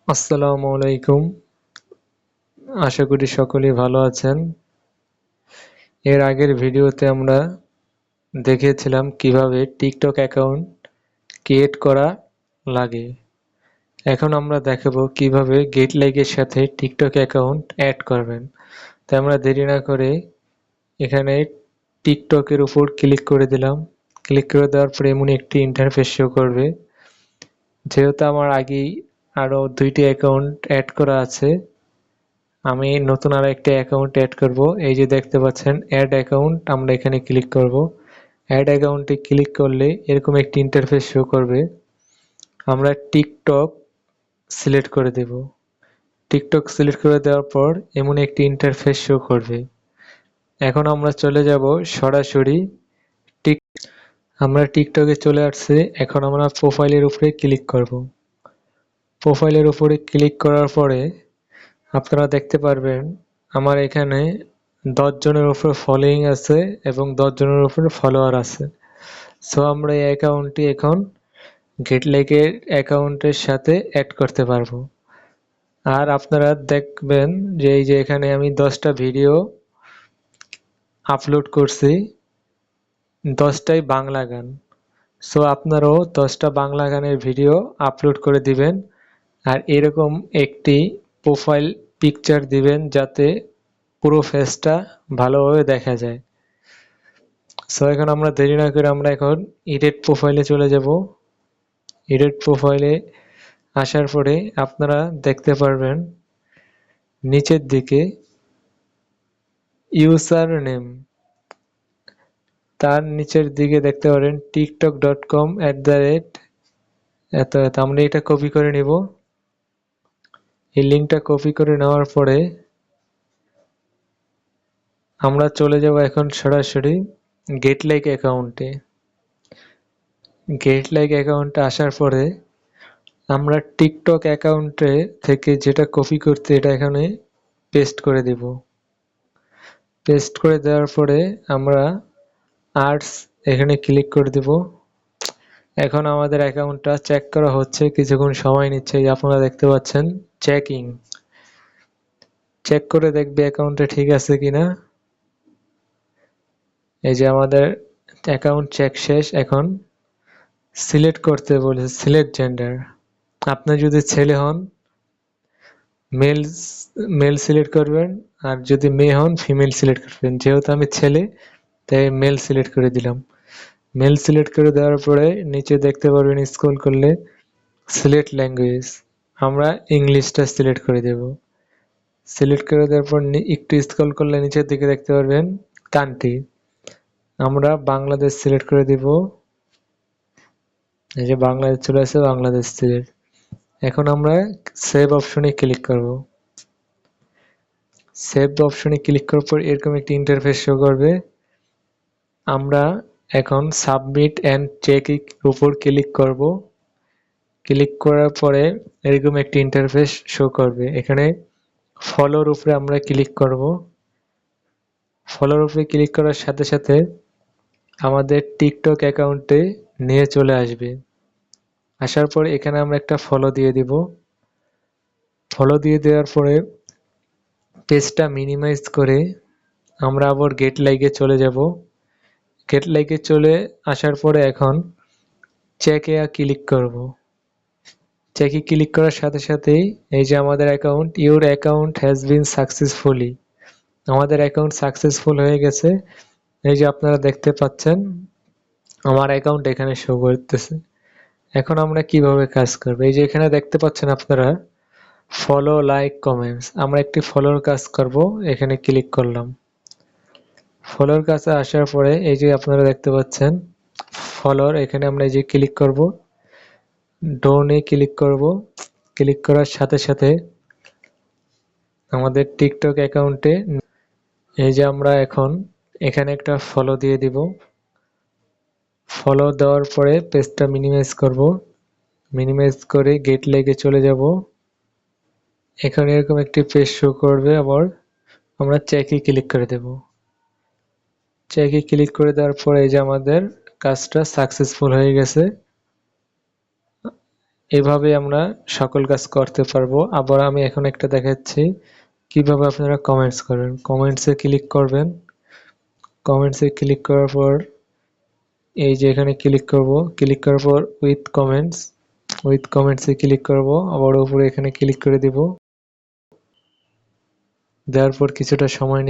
আসসালামু আলাইকুম। আশা করি সকলেই ভালো আছেন। এর আগের ভিডিওতে আমরা দেখিয়েছিলাম কিভাবে টিকটক অ্যাকাউন্ট ক্রিয়েট করা লাগে। এখন আমরা দেখাবো কিভাবে গেটলাইকের সাথে টিকটক অ্যাকাউন্ট অ্যাড করবেন। তাই আমরা দেরি না করে এখানে টিকটকের উপর ক্লিক করে দিলাম। ক্লিক করে দেওয়ার পরে এমন একটি ইন্টারফেস শো করবে। যেহেতু আমার আগেই আরো 2টি অ্যাকাউন্ট অ্যাড করা আছে, আমি নতুন আর একটা অ্যাকাউন্ট অ্যাড করব। এই যে দেখতে পাচ্ছেন অ্যাড অ্যাকাউন্ট, আমরা এখানে ক্লিক করব। অ্যাড অ্যাকাউন্টে ক্লিক করলে এরকম একটি ইন্টারফেস শো করবে। আমরা টিকটক সিলেক্ট করে দেব। টিকটক সিলেক্ট করে দেওয়ার পর এমন একটি ইন্টারফেস শো করবে। এখন আমরা চলে যাব সরাসরি টিক আমরা টিকটকে চলে আসছি। এখন আমরা প্রোফাইলের উপরে ক্লিক করব। প্রোফাইলের উপরে ক্লিক করার পরে আপনারা দেখতে পারবেন আমার এখানে 10 জনের উপর ফলোইং আছে এবং 10 জনের উপর ফলোয়ার আছে। সো আমরা এই অ্যাকাউন্টটি এখন গেটলাইকের অ্যাকাউন্টের সাথে অ্যাড করতে পারবো। আর আপনারা দেখবেন যে এই যে এখানে আমি 10টা ভিডিও আপলোড করছি, 10টাই বাংলা গান। সো আপনারাও 10টা বাংলা গানের ভিডিও আপলোড করে দিবেন। আর এরকম একটি প্রোফাইল পিকচার দিবেন যাতে পুরো ফেসটা ভালোভাবে দেখা যায়। সো এখন আমরা দেরি না করে আমরা এখন এডিট প্রোফাইলে চলে যাব। এডিট প্রোফাইলে আসার পরে আপনারা দেখতে পারবেন নিচের দিকে ইউজার নেম, তার নিচের দিকে দেখতে পারেন tiktok.com @ এত এত। আমরা এটা কপি করে নিব। এই লিঙ্কটা কপি করে নেওয়ার পরে আমরা চলে যাব এখন সরাসরি গেটলাইক অ্যাকাউন্টে। গেটলাইক অ্যাকাউন্টে আসার পরে আমরা টিকটক অ্যাকাউন্টে থেকে যেটা কপি করতে এটা এখানে পেস্ট করে দিব। পেস্ট করে দেওয়ার পরে আমরা আর্টস এখানে ক্লিক করে দিব। এখন আমাদের অ্যাকাউন্টটা চেক করা হচ্ছে, কিছুক্ষণ সময় নিচ্ছে। আপনারা দেখতে পাচ্ছেন চেকিং। চেক করে দেখবে অ্যাকাউন্টে ঠিক আছে কিনা। এই যে আমাদের অ্যাকাউন্ট চেক শেষ। এখন সিলেক্ট করতে বলেছে, সিলেক্ট জেন্ডার। আপনি যদি ছেলে হন মেল মেল সিলেক্ট করবেন, আর যদি মেয়ে হন ফিমেল সিলেক্ট করবেন। যেহেতু আমি ছেলে তাই মেল সিলেক্ট করে দিলাম। মেল সিলেক্ট করে দেওয়ার পরে নিচে দেখতে পারবেন স্ক্রল করলে সিলেক্ট ল্যাঙ্গুয়েজ, আমরা ইংলিশটা সিলেক্ট করে দেব। সিলেক্ট করে দেওয়ার পর একটু স্ক্রল করলে নিচের দিকে দেখতে পারবেন কান্ট্রি, আমরা বাংলাদেশ সিলেক্ট করে দিব। এই যে বাংলাদেশ চলে আসে, বাংলাদেশ সিলেক্ট। এখন আমরা সেভ অপশনে ক্লিক করব। সেভ অপশনে ক্লিক করার পর এরকম একটি ইন্টারফেস শো করবে। আমরা এখন সাবমিট অ্যান্ড চেক উপর ক্লিক করব। ক্লিক করার পরে এরকম একটি ইন্টারফেস শো করবে। এখানে ফলোর উপরে আমরা ক্লিক করব। ফলোর উপরে ক্লিক করার সাথে সাথে আমাদের টিকটক অ্যাকাউন্টে নিয়ে চলে আসবে। আসার পর এখানে আমরা একটা ফলো দিয়ে দিব। ফলো দিয়ে দেওয়ার পরে পেজটা মিনিমাইজ করে আমরা আবার গেট লাইকে চলে যাব। গেট লাইকে চলে আসার পরে এখন চেকে ক্লিক করব। চেকে ক্লিক করার সাথে সাথেই এই যে আমাদের account, your account has been successfully, আমাদের অ্যাকাউন্ট সাকসেসফুল হয়ে গেছে। এই যে আপনারা দেখতে পাচ্ছেন আমার অ্যাকাউন্ট এখানে শো করতেছে। এখন আমরা কিভাবে কাজ করব, এই যে এখানে দেখতে পাচ্ছেন আপনারা ফলো, লাইক, কমেন্টস, আমরা একটি ফলোর কাজ করব। এখানে ক্লিক করলাম। ফলোর কাছে আসার পরে এই যে আপনারা দেখতে পাচ্ছেন ফলোর, এখানে আমরা এই যে ক্লিক করব, ডোনে ক্লিক করব। ক্লিক করার সাথে সাথে আমাদের টিকটক অ্যাকাউন্টে এই যে আমরা এখন এখানে একটা ফলো দিয়ে দিব। ফলো দেওয়ার পরে পেজটা মিনিমাইজ করব। মিনিমাইজ করে গেট লেগে চলে যাব। এখানে এরকম একটি পেজ শো করবে। আবার আমরা চেকে ক্লিক করে দেব। চেকে ক্লিক করে দেওয়ার পরে এই যে আমাদের কাজটা সাকসেসফুল হয়ে গেছে। এভাবে আমরা সকল কাজ করতে পারবো। আবার আমি এখন একটা দেখাচ্ছি কিভাবে আপনারা কমেন্টস করবেন। কমেন্টসে ক্লিক করবেন। কমেন্টসে ক্লিক করার পর এই যে এখানে ক্লিক করব, ক্লিক করার পর উইথ কমেন্টসে ক্লিক করব, আবার উপরে এখানে ক্লিক করে দিব। দেওয়ার পর কিছুটা সময়